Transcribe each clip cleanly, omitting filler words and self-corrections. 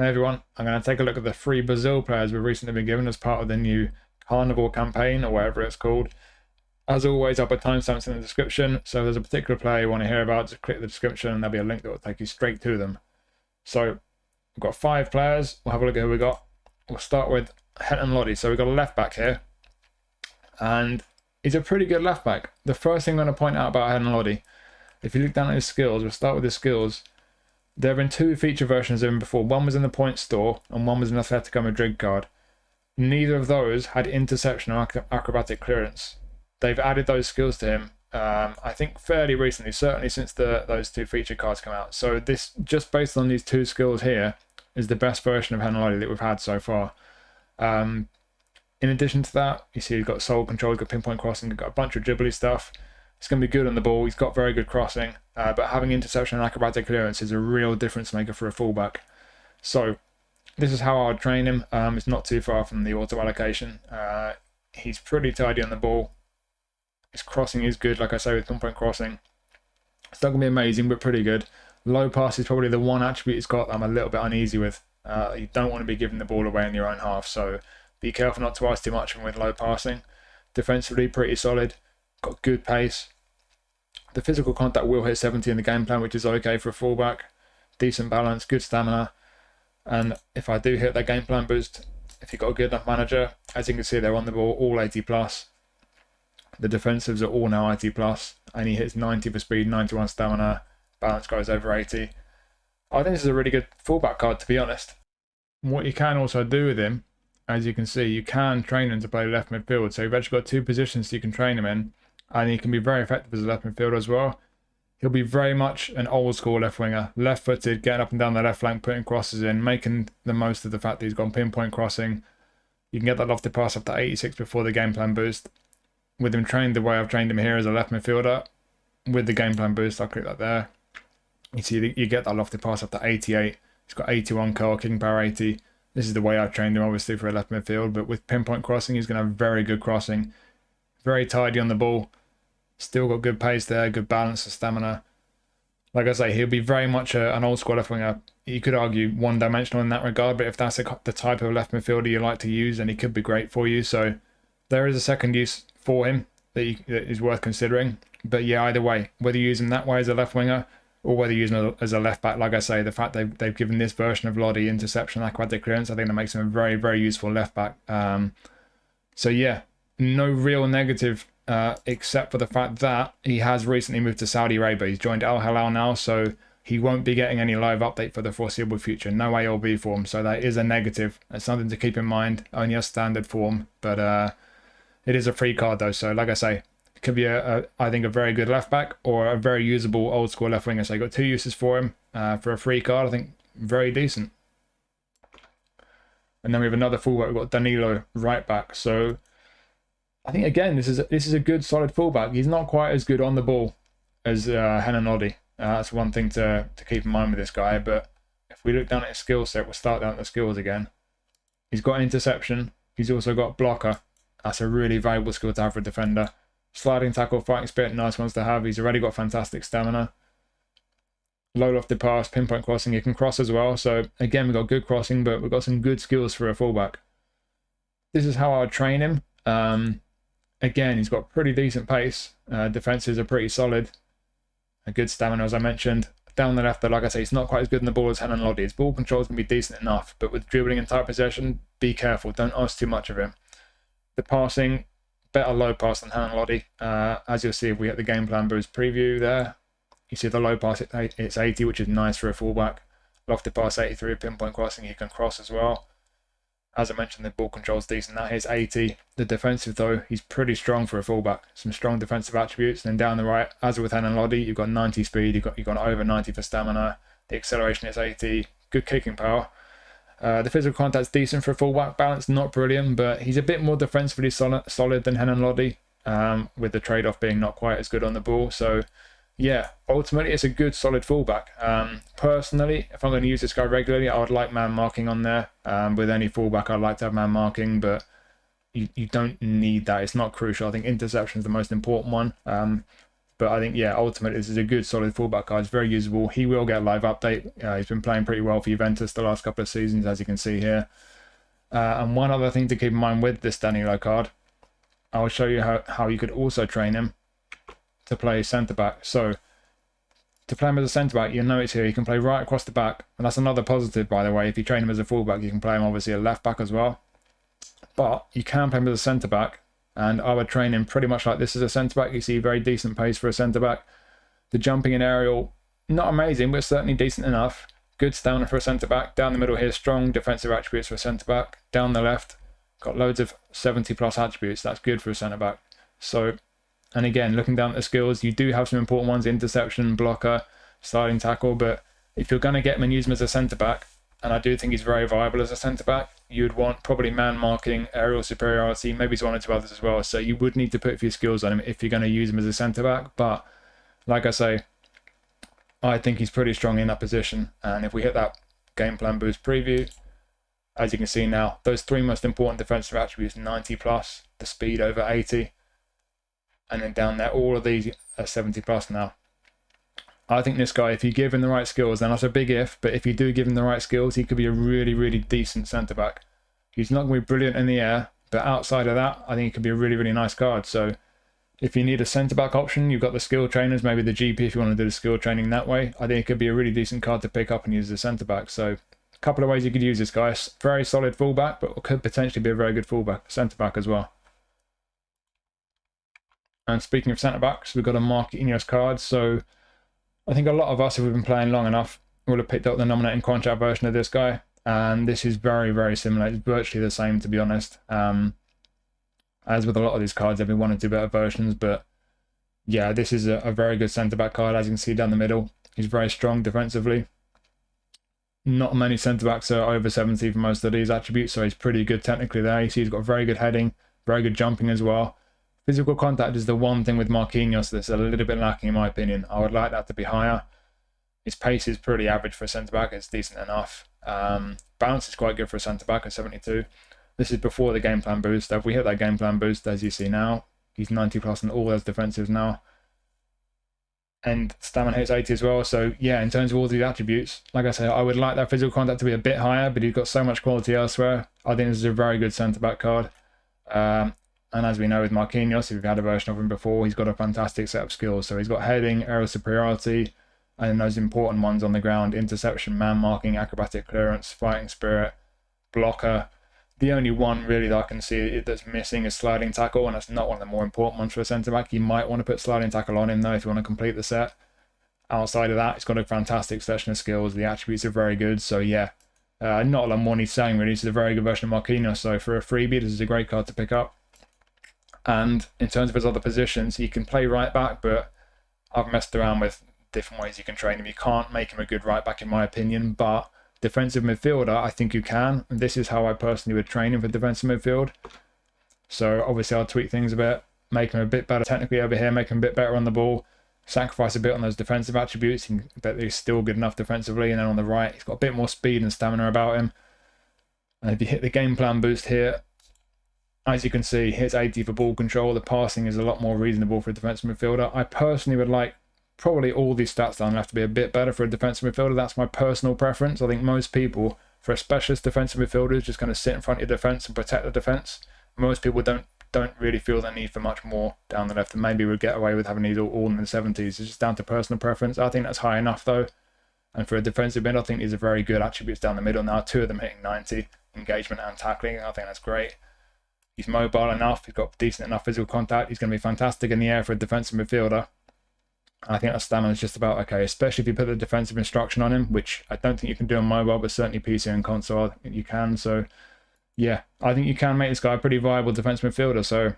Hey everyone, I'm going to take a look at the 3 Brazil players we've recently been given as part of the new Carnival campaign, or whatever it's called. As always, I'll put timestamps in the description, so if there's a particular player you want to hear about, just click the description and there'll be a link that will take you straight to them. So, we've got 5 players, we'll have a look at who we got. We'll start with Renan Lodi. So we've got a left back here, and he's a pretty good left back. The first thing I'm going to point out about Renan Lodi, if you look down at his skills, we'll start with his skills. There have been 2 feature versions of him before. One was in the point store and one was an Atletico Madrid card. Neither of those had interception or acrobatic clearance. They've added those skills to him, I think fairly recently, certainly since those 2 feature cards come out. So this, just based on these 2 skills here, is the best version of Renan Lodi that we've had so far. In addition to that, you see he's got soul control, he's got pinpoint crossing, he's got a bunch of dribbly stuff. He's going to be good on the ball. He's got very good crossing, but having interception and acrobatic clearance is a real difference maker for a fullback. So this is how I would train him. It's not too far from the auto allocation. He's pretty tidy on the ball. His crossing is good, like I say, with pinpoint crossing. It's not going to be amazing, but pretty good. Low pass is probably the one attribute he's got that I'm a little bit uneasy with. You don't want to be giving the ball away in your own half, so be careful not to ask too much of him with low passing. Defensively, pretty solid. Got good pace. The physical contact will hit 70 in the game plan, which is okay for a fullback. Decent balance, good stamina. And if I do hit that game plan boost, if you've got a good enough manager, as you can see, they're on the ball, all 80 plus. The defensives are all now 80 plus, and he hits 90 for speed, 91 stamina. Balance goes over 80. I think this is a really good fullback card, to be honest. What you can also do with him, as you can see, you can train him to play left midfield. So you've actually got 2 positions you can train him in. And he can be very effective as a left midfielder as well. He'll be very much an old school left winger, left footed, getting up and down the left flank, putting crosses in, making the most of the fact that he's got pinpoint crossing. You can get that lofted pass up to 86 before the game plan boost. With him trained the way I've trained him here as a left midfielder, with the game plan boost, I'll click that there. You see, you get that lofted pass up to 88. He's got 81 curl, kicking power 80. This is the way I've trained him, obviously, for a left midfield. But with pinpoint crossing, he's going to have very good crossing. Very tidy on the ball. Still got good pace there, good balance and stamina. Like I say, he'll be very much an old school left winger. You could argue one-dimensional in that regard, but if that's the type of left midfielder you like to use, then he could be great for you. So there is a second use for him that is worth considering. But yeah, either way, whether you use him that way as a left winger or whether you use him as a left back, like I say, the fact they've given this version of Lodi interception, acrobatic clearance, I think that makes him a very, very useful left back. So yeah, no real negative. Except for the fact that he has recently moved to Saudi Arabia. He's joined Al Hilal now, so he won't be getting any live update for the foreseeable future. No ALB form, so that is a negative. It's something to keep in mind. Only a standard form, but it is a free card though. So like I say, it could be I think a very good left back or a very usable old school left winger. So you got 2 uses for him for a free card. I think very decent. And then we have another fullback. We've got Danilo right back. So I think again, this is a good solid fullback. He's not quite as good on the ball as Renan Lodi. That's one thing to keep in mind with this guy. But if we look down at his skill set, we'll start down at the skills again. He's got interception. He's also got blocker. That's a really valuable skill to have for a defender. Sliding tackle, fighting spirit, nice ones to have. He's already got fantastic stamina. Low lofted pass, pinpoint crossing. He can cross as well. So again, we've got good crossing, but we've got some good skills for a fullback. This is how I would train him. Again, he's got pretty decent pace. Defenses are pretty solid. A good stamina, as I mentioned. Down the left, though, like I say, he's not quite as good in the ball as Renan Lodi. His ball control is going to be decent enough, but with dribbling and tight possession, be careful. Don't ask too much of him. The passing, better low pass than Renan Lodi. As you'll see if we hit the game plan boost preview there, you see the low pass, it's 80, which is nice for a fullback. Lofted pass 83, pinpoint crossing, he can cross as well. As I mentioned, the ball control is decent. That is 80. The defensive, though, he's pretty strong for a fullback. Some strong defensive attributes. And then down the right, as with Renan Lodi, you've got 90 speed. You've got over 90 for stamina. The acceleration is 80. Good kicking power. The physical contact's decent for a fullback. Balance not brilliant, but he's a bit more defensively solid than Renan Lodi, with the trade-off being not quite as good on the ball. So yeah, ultimately it's a good solid fullback. Personally, if I'm going to use this guy regularly, I would like man marking on there. With any fullback, I'd like to have man marking, but you don't need that. It's not crucial. I think interception is the most important one. But I think, yeah, ultimately this is a good solid fullback card. It's very usable. He will get a live update. He's been playing pretty well for Juventus the last couple of seasons, as you can see here. And one other thing to keep in mind with this Danilo card, I'll show you how you could also train him to play centre-back. So to play him as a centre-back, you'll notice here he can play right across the back. And that's another positive, by the way. If you train him as a fullback, you can play him obviously a left-back as well. But you can play him as a centre-back. And I would train him pretty much like this as a centre-back. You see very decent pace for a centre-back. The jumping in aerial, not amazing, but certainly decent enough. Good stamina for a centre-back. Down the middle here, strong defensive attributes for a centre-back. Down the left, got loads of 70-plus attributes. That's good for a centre-back. So, and again, looking down at the skills, you do have some important ones: interception, blocker, sliding tackle. But if you're going to get him and use him as a centre-back, and I do think he's very viable as a centre-back, you would want probably man marking, aerial superiority, maybe one or two others as well. So you would need to put a few skills on him if you're going to use him as a centre-back. But like I say, I think he's pretty strong in that position. And if we hit that game plan boost preview, as you can see now, those three most important defensive attributes, 90 plus, the speed over 80, and then down there, all of these are 70 plus now. I think this guy, if you give him the right skills, and that's a big if, but if you do give him the right skills, he could be a really, really decent centre-back. He's not going to be brilliant in the air, but outside of that, I think he could be a really, really nice card. So if you need a centre-back option, you've got the skill trainers, maybe the GP if you want to do the skill training that way. I think it could be a really decent card to pick up and use as a centre-back. So a couple of ways you could use this guy. Very solid fullback, but could potentially be a very good fullback, centre-back as well. And speaking of centre-backs, we've got a Marquinhos card. So I think a lot of us, if we've been playing long enough, will have picked up the nominating contract version of this guy. And this is very, very similar. It's virtually the same, to be honest. As with a lot of these cards, there've been one or two better versions. But yeah, this is a very good centre-back card. As you can see down the middle, he's very strong defensively. Not many centre-backs are over 70 for most of these attributes, so he's pretty good technically there. You see he's got very good heading, very good jumping as well. Physical contact is the one thing with Marquinhos that's a little bit lacking in my opinion. I would like that to be higher. His pace is pretty average for a centre-back. It's decent enough. Bounce is quite good for a centre-back at 72. This is before the game plan boost. If we hit that game plan boost, as you see now, he's 90 plus in all those defensives now. And stamina hits 80 as well. So yeah, in terms of all these attributes, like I say, I would like that physical contact to be a bit higher, but he's got so much quality elsewhere. I think this is a very good centre-back card. And as we know with Marquinhos, if you've had a version of him before, he's got a fantastic set of skills. So he's got heading, aerial superiority, and then those important ones on the ground: interception, man marking, acrobatic clearance, fighting spirit, blocker. The only one really that I can see that's missing is sliding tackle, and that's not one of the more important ones for a centre-back. You might want to put sliding tackle on him though if you want to complete the set. Outside of that, he's got a fantastic selection of skills. The attributes are very good. So yeah, not a lot more he's saying really. This is a very good version of Marquinhos. So for a freebie, this is a great card to pick up. And in terms of his other positions, he can play right back, but I've messed around with different ways you can train him. You can't make him a good right back in my opinion, but defensive midfielder, I think you can. And this is how I personally would train him for defensive midfield. So obviously I'll tweak things a bit, make him a bit better technically over here, make him a bit better on the ball, sacrifice a bit on those defensive attributes, and bet he's still good enough defensively. And then on the right, he's got a bit more speed and stamina about him. And if you hit the game plan boost here, as you can see, hits 80 for ball control. The passing is a lot more reasonable for a defensive midfielder. I personally would like probably all these stats down have to be a bit better for a defensive midfielder. That's my personal preference. I think most people, for a specialist defensive midfielder, is just going to sit in front of your defence and protect the defence. Most people don't really feel the need for much more down the left, and maybe would get away with having these all in the 70s. It's just down to personal preference. I think that's high enough though. And for a defensive mid, I think these are very good attributes down the middle now. Two of them hitting 90, engagement and tackling. I think that's great. He's mobile enough. He's got decent enough physical contact. He's going to be fantastic in the air for a defensive midfielder. I think that stamina is just about okay, especially if you put the defensive instruction on him, which I don't think you can do on mobile, but certainly PC and console, I think you can. So yeah, I think you can make this guy a pretty viable defensive midfielder. So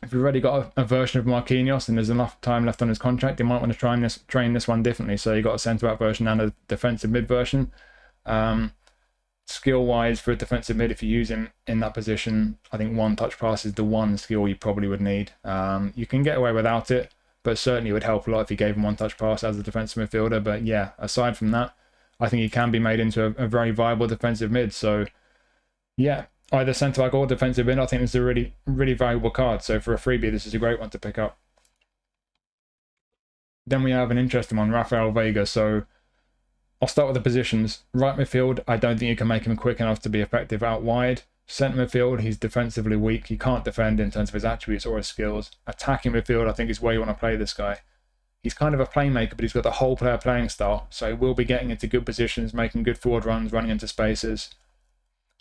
if you've already got a version of Marquinhos and there's enough time left on his contract, you might want to train this one differently. So you've got a centre-back version and a defensive mid version. Skill-wise, for a defensive mid, if you use him in that position, I think one touch pass is the one skill you probably would need. You can get away without it, but certainly it would help a lot if you gave him one touch pass as a defensive midfielder. But yeah, aside from that, I think he can be made into a very viable defensive mid. So yeah, either centre-back or defensive mid, I think it's a really, really valuable card. So for a freebie, this is a great one to pick up. Then we have an interesting one, Raphael Veiga. So I'll start with the positions. Right midfield, I don't think you can make him quick enough to be effective out wide. Centre midfield, he's defensively weak. He can't defend in terms of his attributes or his skills. Attacking midfield, I think, is where you want to play this guy. He's kind of a playmaker, but he's got the whole player playing style. So he will be getting into good positions, making good forward runs, running into spaces.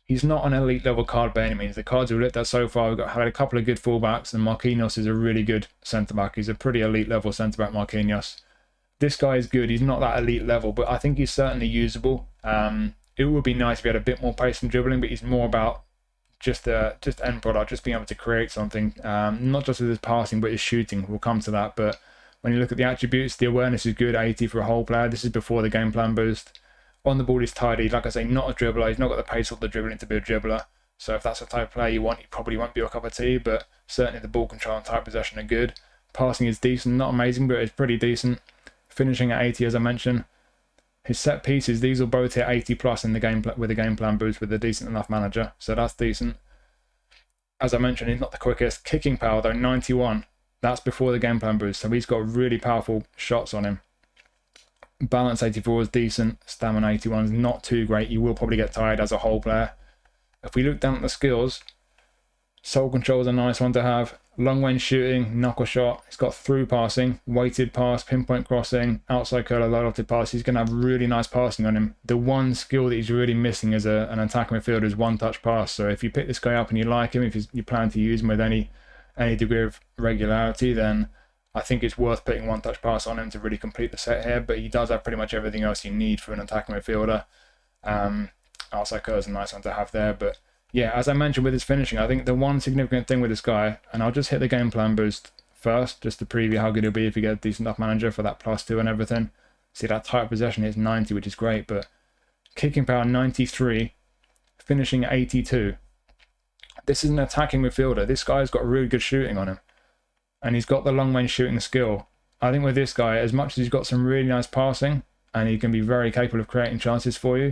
He's not an elite level card by any means. The cards we've looked at so far, we've had a couple of good fullbacks, and Marquinhos is a really good centre back. He's a pretty elite level centre back, Marquinhos. This guy is good. He's not that elite level, but I think he's certainly usable. It would be nice if he had a bit more pace and dribbling, but he's more about just end product, just being able to create something. Not just with his passing, but his shooting. We'll come to that. But when you look at the attributes, the awareness is good, 80 for a whole player. This is before the game plan boost. On the ball, he's tidy. Like I say, not a dribbler. He's not got the pace or the dribbling to be a dribbler. So if that's the type of player you want, he probably won't be your cup of tea. But certainly the ball control and tight possession are good. Passing is decent, not amazing, but it's pretty decent. Finishing at 80, as I mentioned. His set pieces, these will both hit 80 plus in the game with the game plan boost with a decent enough manager. So that's decent. As I mentioned, he's not the quickest. Kicking power, though, 91. That's before the game plan boost. So he's got really powerful shots on him. Balance 84 is decent. Stamina 81 is not too great. You will probably get tired as a whole player. If we look down at the skills, soul control is a nice one to have. Long range shooting, knuckle shot. He's got through passing, weighted pass, pinpoint crossing, outside curler, low lofted pass. He's going to have really nice passing on him. The one skill that he's really missing as an attacking midfielder is one touch pass. So if you pick this guy up and you like him, if you plan to use him with any degree of regularity, then I think it's worth putting one touch pass on him to really complete the set here. But he does have pretty much everything else you need for an attacking midfielder. Outside curler is a nice one to have there, but yeah, as I mentioned with his finishing, I think the one significant thing with this guy, and I'll just hit the game plan boost first, just to preview how good he'll be if you get a decent enough manager for that +2 and everything. See, that tight possession is 90, which is great, but kicking power 93, finishing 82. This is an attacking midfielder. This guy's got really good shooting on him, and he's got the long range shooting skill. I think with this guy, as much as he's got some really nice passing, and he can be very capable of creating chances for you,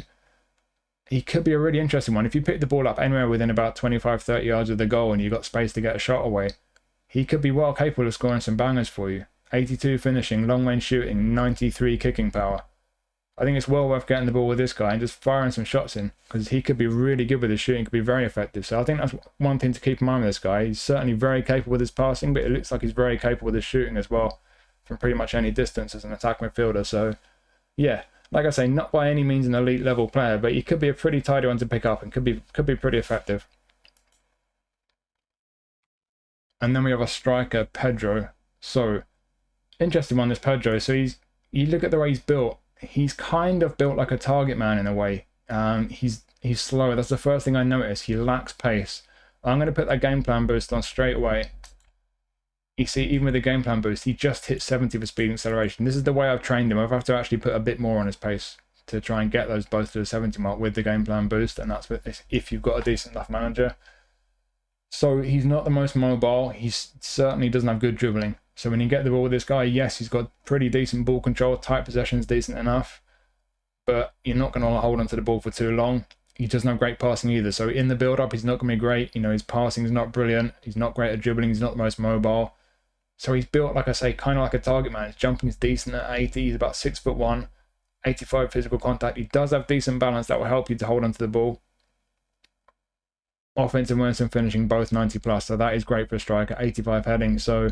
he could be a really interesting one. If you pick the ball up anywhere within about 25-30 yards of the goal and you've got space to get a shot away, he could be well capable of scoring some bangers for you. 82 finishing, long range shooting, 93 kicking power. I think it's well worth getting the ball with this guy and just firing some shots in, because he could be really good with his shooting, could be very effective. So I think that's one thing to keep in mind with this guy. He's certainly very capable with his passing, but it looks like he's very capable with his shooting as well from pretty much any distance as an attack midfielder. So yeah, like I say, not by any means an elite level player, but he could be a pretty tidy one to pick up and could be pretty effective. And then we have a striker, Pedro. So interesting one, this Pedro. So you look at the way he's built. He's kind of built like a target man in a way. He's slow. That's the first thing I noticed. He lacks pace. I'm going to put that game plan boost on straight away. You see, even with the game plan boost, he just hit 70 for speed and acceleration. This is the way I've trained him. I've have to actually put a bit more on his pace to try and get those both to the 70 mark with the game plan boost, and that's if you've got a decent enough manager. So he's not the most mobile. He certainly doesn't have good dribbling. So when you get the ball with this guy, yes, he's got pretty decent ball control, tight possession's decent enough, but you're not going to hold onto the ball for too long. He doesn't have great passing either. So in the build-up, he's not going to be great. You know, his passing is not brilliant. He's not great at dribbling. He's not the most mobile. So he's built, like I say, kind of like a target man. His jumping is decent at 80. He's about 6'1", 85 physical contact. He does have decent balance that will help you to hold onto the ball. Offensive awareness and finishing, both 90 plus. So that is great for a striker. 85 heading. So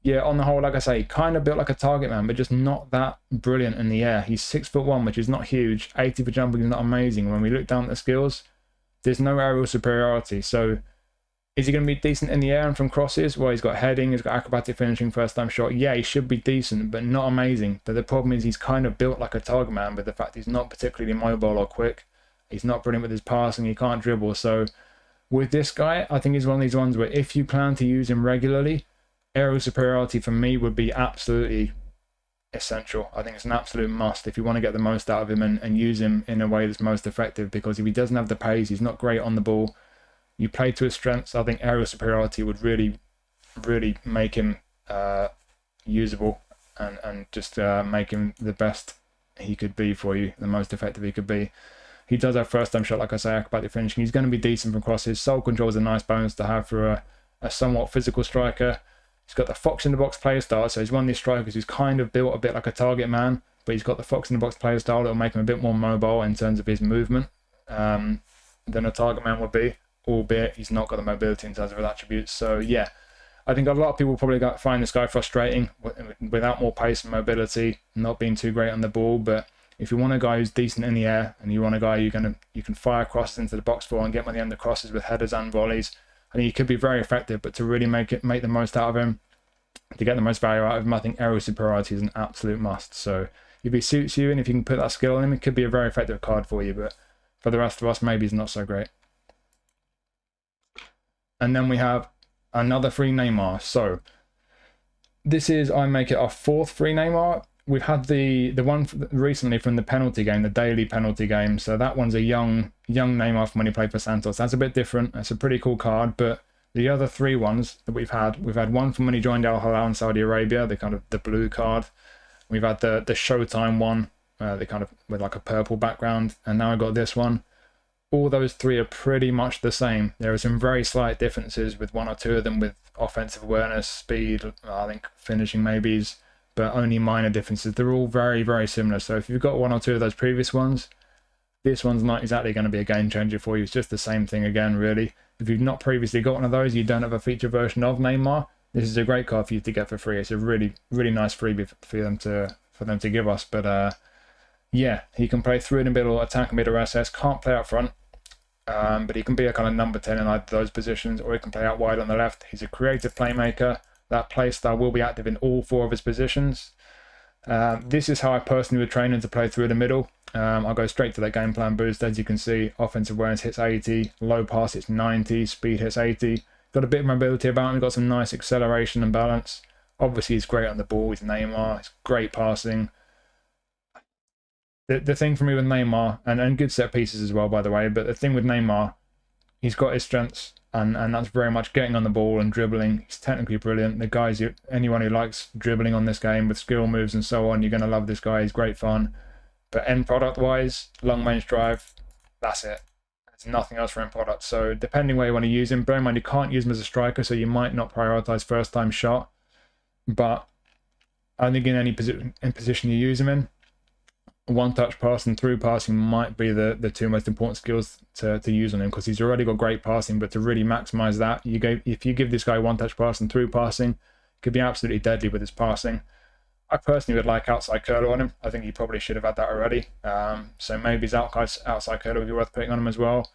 yeah, on the whole, like I say, kind of built like a target man, but just not that brilliant in the air. He's 6'1", which is not huge. 80 for jumping is not amazing. When we look down at the skills, there's no aerial superiority. So is he going to be decent in the air and from crosses? Well, he's got heading, he's got acrobatic finishing, first time shot. Yeah, he should be decent, but not amazing. But the problem is he's kind of built like a target man, with the fact he's not particularly mobile or quick. He's not brilliant with his passing, he can't dribble. So with this guy, I think he's one of these ones where if you plan to use him regularly, aerial superiority for me would be absolutely essential. I think it's an absolute must if you want to get the most out of him and use him in a way that's most effective, because if he doesn't have the pace, he's not great on the ball. You play to his strengths. I think aerial superiority would really make him usable and just make him the best he could be for you, the most effective he could be. He does have first time shot, like I say, acrobatic finishing. He's going to be decent from crosses. Soul control is a nice bonus to have for a somewhat physical striker. He's got the fox in the box player style, so he's one of these strikers who's kind of built a bit like a target man, but he's got the fox in the box player style that'll make him a bit more mobile in terms of his movement than a target man would be, albeit he's not got the mobility in terms of his attributes. So yeah, I think a lot of people probably find this guy frustrating without more pace and mobility, not being too great on the ball. But if you want a guy who's decent in the air and you want a guy you can fire crosses into the box for and get money on the crosses with headers and volleys, I think he could be very effective. But to really make the most out of him, to get the most value out of him, I think aerial superiority is an absolute must. So if he suits you and if you can put that skill on him, it could be a very effective card for you. But for the rest of us, maybe he's not so great. And then we have another free Neymar. So this is, I make it our 4th free Neymar. We've had the one recently from the penalty game, the daily penalty game. So that one's a young Neymar from when he played for Santos. That's a bit different. That's a pretty cool card. But the other 3 ones that we've had one from when he joined Al Hilal in Saudi Arabia, the blue card. We've had the Showtime one, the kind of with like a purple background, and now I got this one. All those 3 are pretty much the same. There are some very slight differences with 1 or 2 of them with offensive awareness, speed, I think finishing maybes, but only minor differences. They're all very, very similar. So if you've got 1 or 2 of those previous ones, this one's not exactly going to be a game changer for you. It's just the same thing again, really. If you've not previously got one of those, you don't have a feature version of Neymar, this is a great card for you to get for free. It's a really, really nice freebie for them to give us. But yeah, he can play through in the middle, attack mid or SS, can't play up front. But he can be a kind of number 10 in either of those positions, or he can play out wide on the left. He's a creative playmaker. That play style will be active in all 4 of his positions. This is how I personally would train him to play through the middle. I'll go straight to that game plan boost. As you can see, offensive awareness hits 80, low pass hits 90, speed hits 80. Got a bit of mobility about him, got some nice acceleration and balance. Obviously, he's great on the ball. He's Neymar. He's great passing. The thing for me with Neymar, and good set pieces as well, by the way, but the thing with Neymar, he's got his strengths, and that's very much getting on the ball and dribbling. He's technically brilliant. The guys, anyone who likes dribbling on this game with skill moves and so on, you're going to love this guy. He's great fun. But end product wise, long range drive, that's it. There's nothing else for end product. So depending where you want to use him, bear in mind you can't use him as a striker, so you might not prioritize first time shot. But I think in any position you use him in, one touch pass and through passing might be the 2 most important skills to use on him, because he's already got great passing. But to really maximize that, if you give this guy one touch pass and through passing, it could be absolutely deadly with his passing. I personally would like outside curler on him. I think he probably should have had that already. So maybe his outside curler would be worth putting on him as well.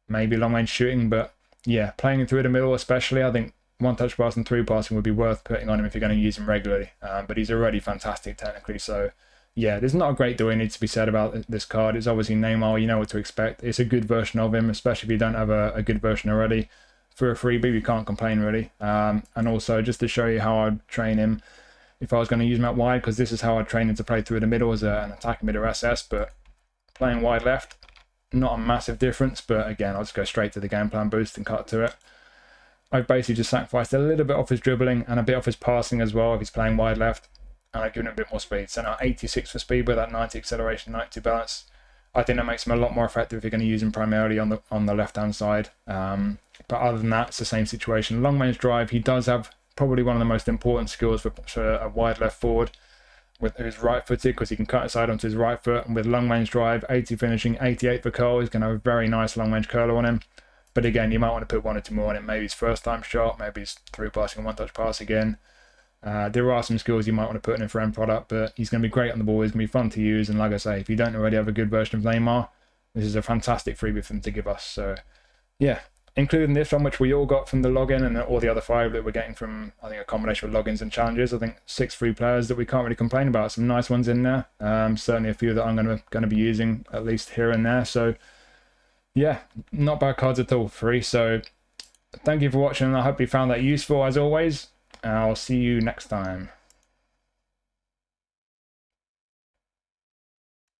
Maybe long range shooting, but yeah, playing him through the middle especially, I think one touch pass and through passing would be worth putting on him if you're going to use him regularly. But he's already fantastic technically, so yeah, there's not a great deal that needs to be said about this card. It's obviously Neymar, you know what to expect. It's a good version of him, especially if you don't have a good version already. For a freebie, you can't complain really. And also, just to show you how I'd train him, if I was going to use him out wide, because this is how I'd train him to play through the middle as an attacking mid or SS, but playing wide left, not a massive difference, but again, I'll just go straight to the game plan boost and cut to it. I've basically just sacrificed a little bit off his dribbling and a bit off his passing as well if he's playing wide left. And I've given him a bit more speed. So now 86 for speed with that 90 acceleration, 92 balance. I think that makes him a lot more effective if you're going to use him primarily on the left-hand side. But other than that, it's the same situation. Long range drive, he does have probably one of the most important skills for a wide left forward with his right-footed, because he can cut aside onto his right foot. And with long range drive, 80 finishing, 88 for curl, he's going to have a very nice long range curler on him. But again, you might want to put 1 or 2 more on it. Maybe his first time shot, maybe his through passing and one touch pass again. There are some skills you might want to put in for end product, but he's going to be great on the ball. He's going to be fun to use, and like I say, if you don't already have a good version of Neymar, this is a fantastic freebie for them to give us. So yeah, including this one, which we all got from the login, and all the other 5 that we're getting from, I think, a combination of logins and challenges. I think 6 free players that we can't really complain about. Some nice ones in there. Certainly a few that I'm going to be using at least here and there. So yeah, not bad cards at all, free. So thank you for watching, and I hope you found that useful as always. I'll see you next time.